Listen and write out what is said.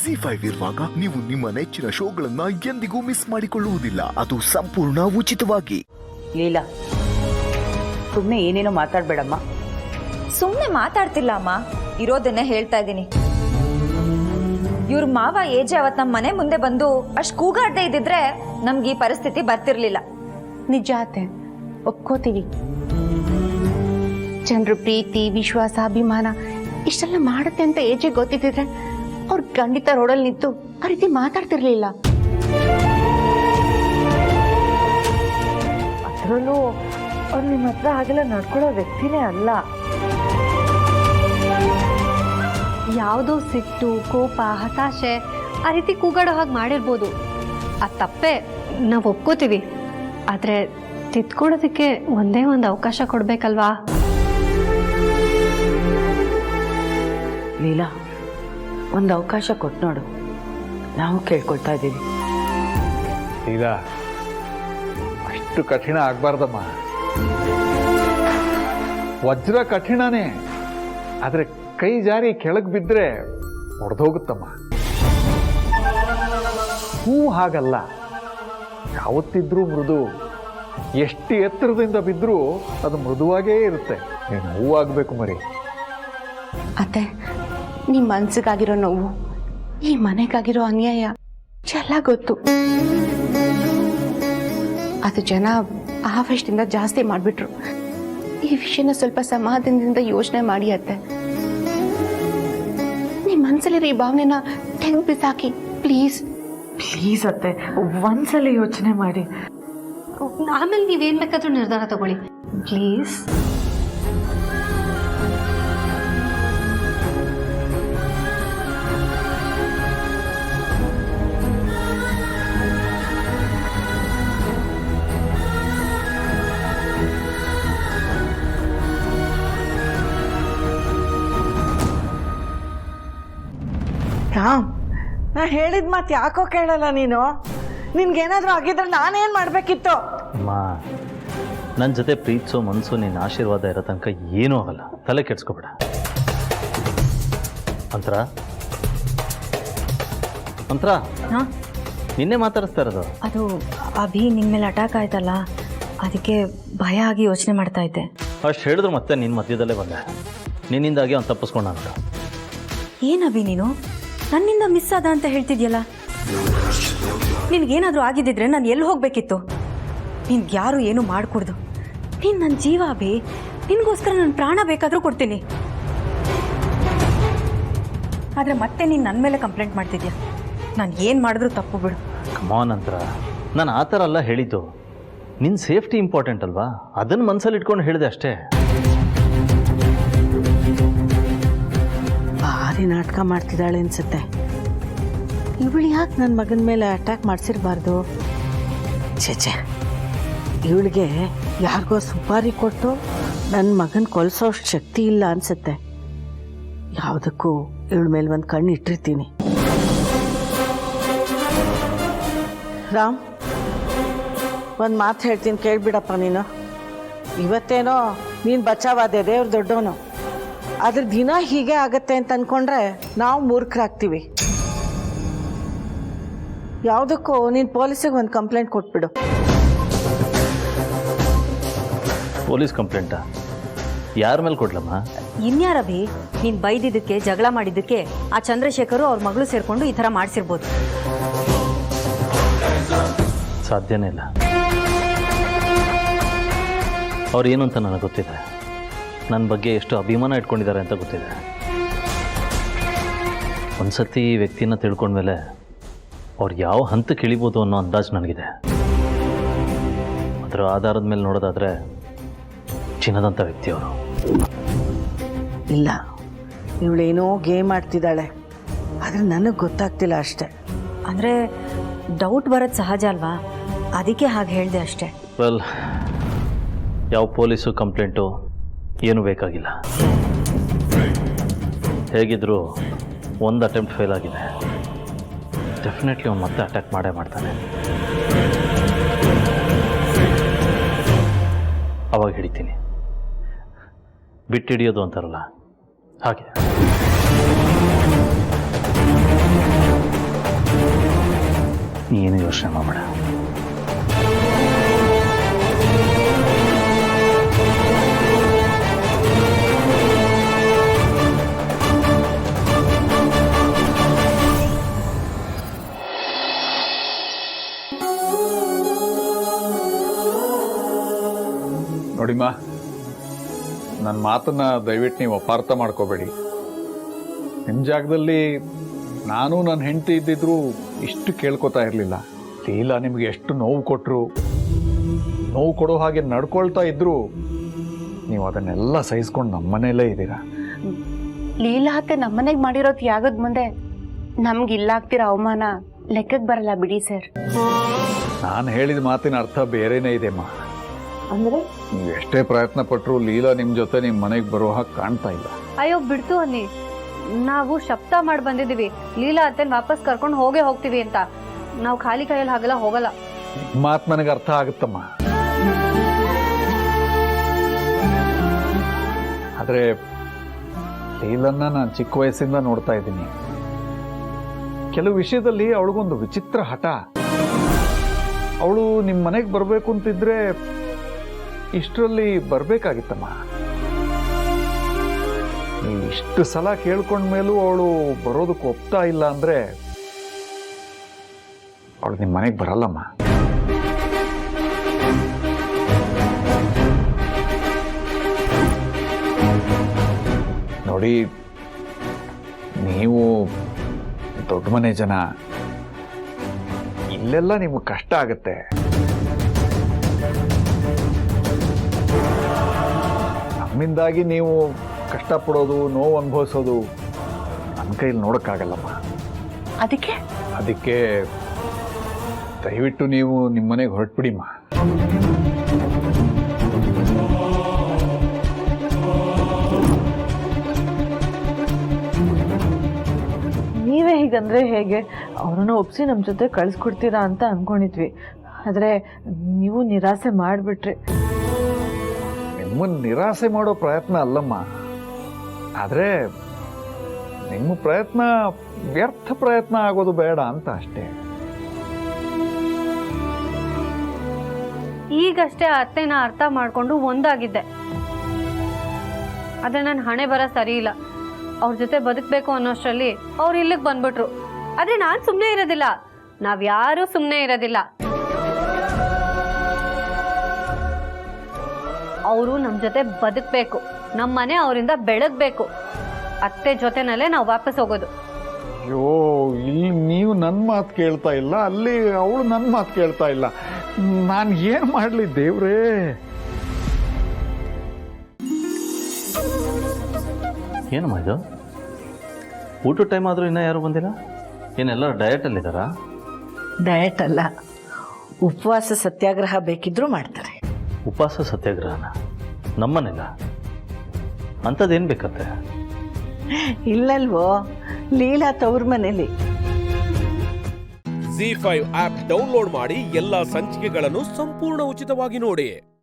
ZEE5 ಇರುವಾಗ ನೀವು ನಿಮ್ಮ ನೆಚ್ಚಿನ ಶೋಗಳನ್ನ ಎಂದಿಗೂ ಮಿಸ್ ಮಾಡಿಕೊಳ್ಳುವುದಿಲ್ಲ. ಅದು ಸಂಪೂರ್ಣ ಉಚಿತವಾಗಿ. ಲೀಲಾ, ಸುಮ್ಮನೆ ಏನೇನೋ ಮಾತಾಡ್ಬೇಡಮ್ಮ. ಸುಮ್ಮನೆ ಮಾತಾಡ್ತಿಲ್ಲ ಅಮ್ಮ, ಇರೋದನ್ನೇ ಹೇಳ್ತಾ ಇದ್ದೀನಿ. ಇವ್ರ ಮಾವ ಏಜೆ ಅವತ್ ನಮ್ಮ ಮನೆ ಮುಂದೆ ಬಂದು ಅಷ್ಟು ಕೂಗಾಡ್ದೆ ಇದ್ದಿದ್ರೆ ನಮ್ಗೆ ಈ ಪರಿಸ್ಥಿತಿ ಬರ್ತಿರ್ಲಿಲ್ಲ. ನಿಜ ಅತ್ತೆ, ಒಪ್ಕೋತೀವಿ. ಜನರು ಪ್ರೀತಿ, ವಿಶ್ವಾಸ, ಅಭಿಮಾನ ಇಷ್ಟೆಲ್ಲ ಮಾಡುತ್ತೆ ಅಂತ ಏಜೆ ಗೊತ್ತಿದ್ರೆ ಅವ್ರು ಖಂಡಿತ ರೋಡಲ್ಲಿ ನಿಂತು ಆ ರೀತಿ ಮಾತಾಡ್ತಿರ್ಲಿಲ್ಲ. ಅದರಲ್ಲೂ ಅವ್ರು ನಿಮ್ಮ ಹತ್ರ ಹಾಗೆಲ್ಲ ನಡ್ಕೊಳ್ಳೋ ವ್ಯಕ್ತಿನೇ ಅಲ್ಲ. ಯಾವುದೋ ಸಿಟ್ಟು, ಕೋಪ, ಹತಾಶೆ ಆ ರೀತಿ ಕೂಗಾಡೋ ಹಾಗೆ ಮಾಡಿರ್ಬೋದು. ಆ ತಪ್ಪೆ ನಾವು ಒಪ್ಕೋತೀವಿ. ಆದರೆ ತಿದ್ಕೊಳ್ಳೋದಕ್ಕೆ ಒಂದೇ ಒಂದು ಅವಕಾಶ ಕೊಡಬೇಕಲ್ವಾ? ಲೀಲಾ, ಒಂದು ಅವಕಾಶ ಕೊಟ್ಟು ನೋಡು, ನಾವು ಕೇಳ್ಕೊಳ್ತಾ ಇದ್ದೀವಿ. ಲೀಲಾ, ಅಷ್ಟು ಕಠಿಣ ಆಗ್ಬಾರ್ದಮ್ಮ. ವಜ್ರ ಕಠಿಣನೇ, ಆದರೆ ಕೈ ಜಾರಿ ಕೆಳಗೆ ಬಿದ್ದರೆ ಒಡೆದೋಗುತ್ತಮ್ಮ. ಹೂ ಹಾಗಲ್ಲ, ಯಾವತ್ತಿದ್ರೂ ಮೃದು. ಎಷ್ಟು ಎತ್ತರದಿಂದ ಬಿದ್ದರೂ ಅದು ಮೃದುವಾಗೇ ಇರುತ್ತೆ. ನೀನು ಹೂವಾಗಬೇಕು ಮರಿ. ಅತ್ತೆ, ನಿಮ್ಮ ಮನ್ಸಿಗಾಗಿರೋ ನೋವು, ಈ ಮನೆಗಾಗಿರೋ ಅನ್ಯಾಯ ಎಲ್ಲ ಗೊತ್ತು. ಅದು ಜನ ಆವೇಶದಿಂದ ಜಾಸ್ತಿ ಮಾಡಿಬಿಟ್ರು. ಈ ವಿಷಯನ ಸ್ವಲ್ಪ ಸಮಾಧಾನದಿಂದ ಯೋಚನೆ ಮಾಡಿ ಅತ್ತೆ. ನಿಮ್ಮ ಮನಸ್ಸಲ್ಲಿರೋ ಈ ಭಾವನೆನ ತೆಗೆದು ಬಿಸಾಕಿ ಪ್ಲೀಸ್. ಪ್ಲೀಸ್ ಅತ್ತೆ, ಒಂದ್ಸಲ ಯೋಚನೆ ಮಾಡಿ. ಆಮೇಲೆ ನೀವೇನು ಬೇಕಾದ್ರೂ ನಿರ್ಧಾರ ತಗೊಳ್ಳಿ ಪ್ಲೀಸ್. ರಾಮ್, ನಾ ಹೇಳಿದ ಮಾತು ಯಾಕೋ ಕೇಳಲ್ಲ ನೀನು? ನಿನ್ಗೇನಾದ್ರೂ ಆಗಿದ್ರೆ ನಾನೇನು ಮಾಡಬೇಕಿತ್ತು? ಅಮ್ಮ, ನನ್ನ ಜೊತೆ ಪ್ರೀತಿಸೋ ಮನಸ್ಸು ನಿನ್ನ ಆಶೀರ್ವಾದ ಇರೋ ತನಕ ಏನೂ ಆಗಲ್ಲ. ತಲೆ ಕೆಡ್ಸ್ಕೊಬೇಡ. ಅಂತರ ಅಂತರ ನಿನ್ನೆ ಮಾತಾಡಿಸ್ತಾ ಇರೋದು. ಅದು ಅಭಿ ನಿನ್ ಮೇಲೆ ಅಟ್ಯಾಕ್ ಆಯ್ತಲ್ಲ, ಅದಕ್ಕೆ ಭಯ ಆಗಿ ಯೋಚನೆ ಮಾಡ್ತಾ ಇದ್ದೆ. ಅಷ್ಟು ಹೇಳಿದ್ರು ಮತ್ತೆ ನಿನ್ನ ಮಧ್ಯದಲ್ಲೇ ಬಂದೆ. ನಿನ್ನಿಂದಾಗಿ ಅವ್ನು ತಪ್ಪಿಸ್ಕೊಂಡ ಅಂತ. ಏನ್ ಅಭಿ ನೀನು ನನ್ನಿಂದ ಮಿಸ್ ಆದ ಅಂತ ಹೇಳ್ತಿದ್ಯಲ್ಲ? ನಿನ್ಗೇನಾದ್ರೂ ಆಗಿದ್ದಿದ್ರೆ ನಾನು ಎಲ್ಲಿ ಹೋಗ್ಬೇಕಿತ್ತು? ನಿನ್ಗೆ ಯಾರು ಏನು ಮಾಡ್ಕೊಡ್ದು. ನೀನು ನನ್ನ ಜೀವ ಅಭಿ, ನಿನ್ಗೋಸ್ಕರ ನನ್ನ ಪ್ರಾಣ ಬೇಕಾದರೂ ಕೊಡ್ತೀನಿ. ಆದರೆ ಮತ್ತೆ ನೀನು ನನ್ನ ಮೇಲೆ ಕಂಪ್ಲೇಂಟ್ ಮಾಡ್ತಿದ್ಯಾ. ನಾನು ಏನು ಮಾಡಿದ್ರು ತಪ್ಪು ಬಿಡು. ಕಮಾನ್ ಅಂತರ, ನಾನು ಆ ಥರ ಎಲ್ಲ ಹೇಳಿದ್ದು. ನಿನ್ನ ಸೇಫ್ಟಿ ಇಂಪಾರ್ಟೆಂಟ್ ಅಲ್ವಾ, ಅದನ್ನು ಮನಸ್ಸಲ್ಲಿ ಇಟ್ಕೊಂಡು ಹೇಳಿದೆ ಅಷ್ಟೇ. ಭಾರಿ ನಾಟಕ ಮಾಡ್ತಿದ್ದಾಳೆ ಅನ್ಸುತ್ತೆ. ಇವಳು ಯಾಕೆ ನನ್ನ ಮಗನ ಮೇಲೆ ಅಟ್ಯಾಕ್ ಮಾಡಿಸಿರಬಾರ್ದು? ಛೇ, ಇವಳಿಗೆ ಯಾರಿಗೋ ಸುಪಾರಿ ಕೊಟ್ಟು ನನ್ನ ಮಗನ ಕೊಲ್ಸೋಷ್ಟು ಶಕ್ತಿ ಇಲ್ಲ ಅನ್ಸುತ್ತೆ. ಯಾವುದಕ್ಕೂ ಇವಳ ಮೇಲೆ ಒಂದು ಕಣ್ಣು ಇಟ್ಟಿರ್ತೀನಿ. ರಾಮ್, ಒಂದು ಮಾತು ಹೇಳ್ತೀನಿ, ಕೇಳ್ಬಿಡಪ್ಪ ನೀನು. ಇವತ್ತೇನೋ ನೀನು ಬಚಾವಾದೆ, ದೇವ್ರ ದೊಡ್ಡವನು. ಆದ್ರೆ ದಿನ ಹೀಗೆ ಆಗತ್ತೆ ಅಂತ ಅಂದ್ಕೊಂಡ್ರೆ ನಾವು ಮೂರ್ಖರಾಗ್ತೀವಿ. ಯಾವುದಕ್ಕೂ ನೀನು ಪೊಲೀಸಿಗೆ ಒಂದು ಕಂಪ್ಲೇಂಟ್ ಕೊಟ್ಬಿಡು. ಪೊಲೀಸ್ ಕಂಪ್ಲೇಂಟಾ? ಯಾರ ಮೇಲೆ ಕೊಡ್ಲಮ್ಮ? ಇನ್ಯಾರಭಿ, ನೀನು ಬೈದಿದ್ದಕ್ಕೆ, ಜಗಳ ಮಾಡಿದ್ದಕ್ಕೆ ಆ ಚಂದ್ರಶೇಖರು ಅವ್ರ ಮಗಳು ಸೇರ್ಕೊಂಡು ಈ ಥರ ಮಾಡಿಸಿರ್ಬೋದು. ಸಾಧ್ಯನೇ ಇಲ್ಲ. ಅವ್ರು ಏನು ಅಂತ ನನಗೆ ಗೊತ್ತಿದೆ. ನನ್ನ ಬಗ್ಗೆ ಎಷ್ಟು ಅಭಿಮಾನ ಇಟ್ಕೊಂಡಿದ್ದಾರೆ ಅಂತ ಗೊತ್ತಿದೆ. ಒಂದ್ಸತಿ ಈ ವ್ಯಕ್ತಿನ ತಿಳ್ಕೊಂಡ್ಮೇಲೆ ಅವ್ರು ಯಾವ ಹಂತಕ್ಕೆ ಇಳಿಬೋದು ಅನ್ನೋ ಅಂದಾಜು ನನಗಿದೆ. ಅದರ ಆಧಾರದ ಮೇಲೆ ನೋಡೋದಾದರೆ ಚಿನ್ನದಂಥ ವ್ಯಕ್ತಿ ಅವರು. ಇಲ್ಲ, ಇವಳೇನೋ ಗೇಮ್ ಆಡ್ತಿದ್ದಾಳೆ, ಆದರೆ ನನಗೆ ಗೊತ್ತಾಗ್ತಿಲ್ಲ ಅಷ್ಟೆ. ಅಂದರೆ ಡೌಟ್ ಬರೋದು ಸಹಜ ಅಲ್ವಾ, ಅದಕ್ಕೆ ಹಾಗೆ ಹೇಳಿದೆ ಅಷ್ಟೇ. ವೆಲ್, ಯಾವ ಪೊಲೀಸು ಕಂಪ್ಲೇಂಟು ಏನೂ ಬೇಕಾಗಿಲ್ಲ. ಹೇಗಿದ್ದರೂ ಒಂದು ಅಟೆಂಪ್ಟ್ ಫೇಲ್ ಆಗಿದೆ. ಡೆಫಿನೆಟ್ಲಿ ಅವ್ನು ಮತ್ತೆ ಅಟ್ಯಾಕ್ ಮಾಡೇ ಮಾಡ್ತಾನೆ. ಅವಾಗ ಹಿಡಿತೀನಿ. ಬಿಟ್ಟಿಡಿಯೋದು ಅಂತಾರಲ್ಲ ಹಾಗೆ. ಏನು ಯೋಚನೆ ಮಾಡಬೇಡ. ನೋಡಿಮ್ಮ, ನನ್ನ ಮಾತನ್ನ ದಯವಿಟ್ಟು ನೀವು ಅಪಾರ್ಥ ಮಾಡ್ಕೋಬೇಡಿ. ನಿಮ್ಮ ಜಾಗದಲ್ಲಿ ನಾನು ನನ್ನ ಹೆಂಡತಿ ಇದ್ದಿದ್ರು ಇಷ್ಟು ಕೇಳ್ಕೊತಾ ಇರಲಿಲ್ಲ. ಲೀಲಾ ನಿಮಗೆ ಎಷ್ಟು ನೋವು ಕೊಟ್ಟರು, ನೋವು ಕೊಡೋ ಹಾಗೆ ನಡ್ಕೊಳ್ತಾ ಇದ್ರು ನೀವು ಅದನ್ನೆಲ್ಲ ಸಹಿಸ್ಕೊಂಡು ನಮ್ಮನೆಯಲ್ಲೇ ಇದ್ದೀರಾ. ಲೀಲಾ ಅತ್ತೆ ನಮ್ಮನೆಗೆ ಮಾಡಿರೋ ತ್ಯಾಗದ ಮುಂದೆ ನಮ್ಗಿಲ್ಲಾಗ್ತಿರೋ ಅವಮಾನ ಲೆಕ್ಕಕ್ಕೆ ಬರಲ್ಲ ಬಿಡಿ ಸರ್. ನಾನು ಹೇಳಿದ ಮಾತಿನ ಅರ್ಥ ಬೇರೆನೇ ಇದೆಮ್ಮ. ಅಂದರೆ ನೀವು ಎಷ್ಟೇ ಪ್ರಯತ್ನ ಪಟ್ಟರು ಲೀಲಾ ನಿಮ್ಮ ಜೊತೆ ನಿಮ್ಮ ಮನೆಗೆ ಬರೋ ಹಾಗೆ ಕಾಣ್ತಾ ಇಲ್ಲ. ಅಯ್ಯೋ ಬಿಡ್ತು ಅನ್ನಿ, ನಾವು ಶಬ್ದ ಮಾಡಿ ಬಂದಿದ್ದೀವಿ ಲೀಲಾ ಅತ್ತೆನ ವಾಪಸ್ ಕರ್ಕೊಂಡು ಹೋಗ್ತೀವಿ ಅಂತ. ನಾವು ಖಾಲಿ ಕೈಯಲ್ಲಿ ಹಾಗೆಲ್ಲ ಹೋಗಲ್ಲ. ನಿಮ್ಮ ಮಾತು ನನಗೆ ಅರ್ಥ ಆಗುತ್ತಮ್ಮ. ಆದರೆ ಲೀಲನ್ನ ನಾನು ಚಿಕ್ಕ ವಯಸ್ಸಿಂದ ನೋಡ್ತಾ ಇದ್ದೀನಿ. ಕೆಲವು ವಿಷಯದಲ್ಲಿ ಅವಳಿಗೊಂದು ವಿಚಿತ್ರ ಹಠ. ಅವಳು ನಿಮ್ಮ ಮನೆಗೆ ಬರಬೇಕು ಅಂತಿದ್ರೆ ಇಷ್ಟರಲ್ಲಿ ಬರಬೇಕಾಗಿತ್ತಮ್ಮ. ನೀವು ಇಷ್ಟು ಸಲ ಕೇಳ್ಕೊಂಡ್ಮೇಲೂ ಅವಳು ಬರೋದಕ್ಕೆ ಒಪ್ತಾ ಇಲ್ಲ ಅಂದ್ರೆ ಅವಳು ನಿಮ್ಮ ಮನೆಗೆ ಬರಲ್ಲಮ್ಮ. ನೋಡಿ, ನೀವು ದೊಡ್ಡ ಮನೆ ಜನ, ಇಲ್ಲೆಲ್ಲ ನಿಮಗೆ ಕಷ್ಟ ಆಗುತ್ತೆ. ನಮ್ಮಿಂದಾಗಿ ನೀವು ಕಷ್ಟಪಡೋದು, ನೋವು ಅನುಭವಿಸೋದು ನನ್ನ ಕೈಯಲ್ಲಿ ನೋಡೋಕ್ಕಾಗಲ್ಲಮ್ಮ. ಅದಕ್ಕೆ ದಯವಿಟ್ಟು ನೀವು ನಿಮ್ಮ ಮನೆಗೆ ಹೊರಟ್ಬಿಡಿಮ್ಮ. ನೀವೇ ಹೀಗಂದ್ರೆ ಹೇಗೆ? ಅವರನ್ನು ಒಪ್ಪಿಸಿ ನಮ್ಮ ಜೊತೆ ಕಳಿಸ್ಕೊಡ್ತೀರಾ ಅಂತ ಅಂದ್ಕೊಂಡಿದ್ವಿ. ಆದರೆ ನೀವು ನಿರಾಸೆ ಮಾಡಿಬಿಟ್ರಿ. ನಿಮ್ಮನ್ನು ನಿರಾಸೆ ಮಾಡೋ ಪ್ರಯತ್ನ ಅಲ್ಲಮ್ಮ. ಆದರೆ ನಿಮ್ಮ ಪ್ರಯತ್ನ ವ್ಯರ್ಥ ಪ್ರಯತ್ನ ಆಗೋದು ಬೇಡ ಅಂತ ಅಷ್ಟೇ. ಈಗಷ್ಟೇ ಅತ್ತೆನ ಅರ್ಥ ಮಾಡ್ಕೊಂಡು ಒಂದಾಗಿದ್ದೆ. ಆದ್ರೆ ನನ್ನ ಹಣೆ ಬರ ಸರಿ ಇಲ್ಲ. ಅವ್ರ ಜೊತೆ ಬದುಕಬೇಕು ಅನ್ನೋಷ್ಟರಲ್ಲಿ ಅವ್ರು ಇಲ್ಲಿಗೆ ಬಂದ್ಬಿಟ್ರು. ಆದ್ರೆ ನಾನು ಸುಮ್ಮನೆ ಇರೋದಿಲ್ಲ, ನಾವ್ಯಾರೂ ಸುಮ್ಮನೆ ಇರೋದಿಲ್ಲ. ಅವರು ನಮ್ಮ ಜೊತೆ ಬದುಕಬೇಕು, ನಮ್ಮ ಮನೆ ಅವರಿಂದ ಬೆಳಗ್ಬೇಕು. ಅತ್ತೆ ಜೊತೆನಲ್ಲೇ ನಾವು ವಾಪಸ್ ಹೋಗೋದು. ಅಯ್ಯೋ, ಇಲ್ಲಿ ನೀವು ನನ್ನ ಮಾತು ಕೇಳ್ತಾ ಇಲ್ಲ, ಅಲ್ಲಿ ಅವಳು ನನ್ನ ಮಾತು ಕೇಳ್ತಾ ಇಲ್ಲ. ನಾನು ಏನು ಮಾಡಲಿ ದೇವ್ರೇ? ಏನಮ್ಮ ಇದು? ಊಟದ ಟೈಮ್ ಆದರೂ ಇನ್ನೂ ಯಾರು ಬಂದಿಲ್ಲ? ಏನೆಲ್ಲ ಡಯಟಲ್ಲಿದ್ದಾರಾ? ಡಯಟ್ ಅಲ್ಲ, ಉಪವಾಸ ಸತ್ಯಾಗ್ರಹ ಬೇಕಿದ್ರೂ ಮಾಡ್ತಾರೆ. ಉಪವಾಸ ಸತ್ಯಾಗ್ರಹನ ನಮ್ಮನೆಲ್ಲ? ಅಂಥದ್ದೇನು ಬೇಕತ್ತೆ? ಇಲ್ಲಲ್ವೋ, ಲೀಲಾ ತವ್ರ ಮನೇಲಿ. ZEE5 ಆಪ್ ಡೌನ್ಲೋಡ್ ಮಾಡಿ ಎಲ್ಲಾ ಸಂಚಿಕೆಗಳನ್ನು ಸಂಪೂರ್ಣ ಉಚಿತವಾಗಿ ನೋಡಿ.